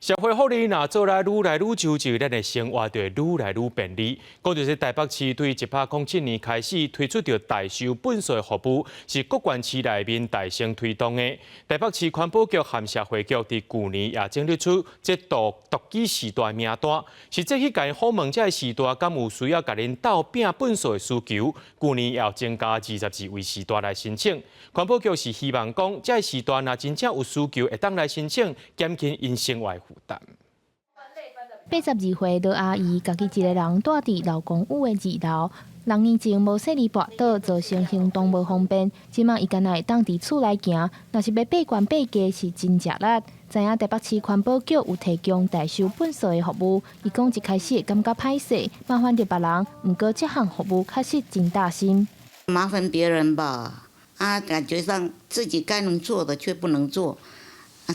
社会福利若做来愈来愈周就，咱的生活就会愈来愈便利。讲就是台北市对107年开始推出着代收本税服务，是各县市内面大声推动的。台北市环保局和社会局伫去年也整理出这独机时代名单，是这去甲因访问这个时代，敢有需要甲恁斗拼本税的需求？去年也增加22位时代来申请。环保局是希望讲，这个时代若真正有需求，会当来申请，减轻因生活负担。82岁罗阿姨，家己一个人住伫老公寓的2楼。6年前无说离跋倒，造成行动无方便。即马伊敢若会当伫厝内行，若是要爬悬爬低是真吃力。知影台北市环保局有提供代收本税的服务，伊讲一开始会感觉歹势，麻烦着别人，毋过这项服务确实真大心。麻烦别人吧。感觉上自己该能做的却不能做，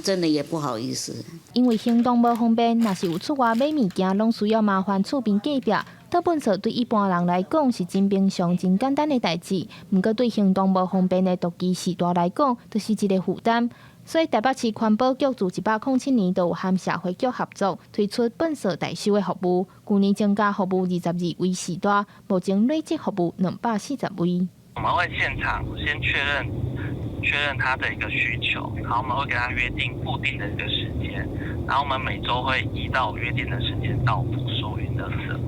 真的也不好意思。因为行动无方便，若是有出外买物件，拢需要麻烦厝边隔壁。讨本税对一般人来讲是真平常、真简单的代志，毋过对行动无方便的独居时代来讲，就是一个负担。所以台北市环保局自107年就有和社会局合作，推出本税代收的服务。去年增加服务22位时代，目前累计服务240位。我们会现场先确认他的一个需求，然后我们会跟他约定固定的一个时间，然后我们每周会依照约定的时间到府收运垃圾。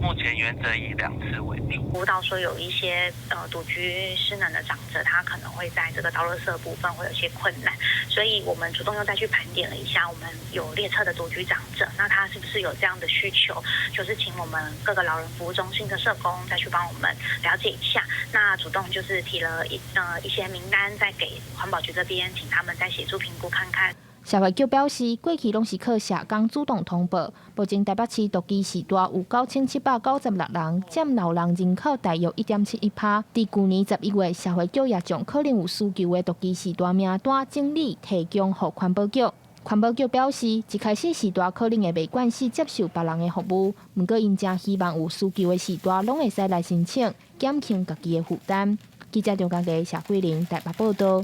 目前原则以2次为主。辅导说有一些独居失能的长者，他可能会在这个倒垃圾部分会有一些困难，所以我们主动又再去盘点了一下，我们有列车的独居长者，那他是不是有这样的需求？就是请我们各个老人服务中心的社工再去帮我们了解一下。那主动就是提了一些名单，再给环保局这边，请他们再协助评估看看。社会局表示，过去拢是靠社工主动通报。目前台北市独居时代有9796人，占老人人口大约1.71%。伫去年11月，社会局也将可能有需求的独居时代名单整理提供给环保局。环保局表示，一开始时代可能会袂惯势接受别人的服务，不过因正希望有需求的时代拢会使来申请，减轻家己的负担。记者张家佳、谢桂玲台北报道。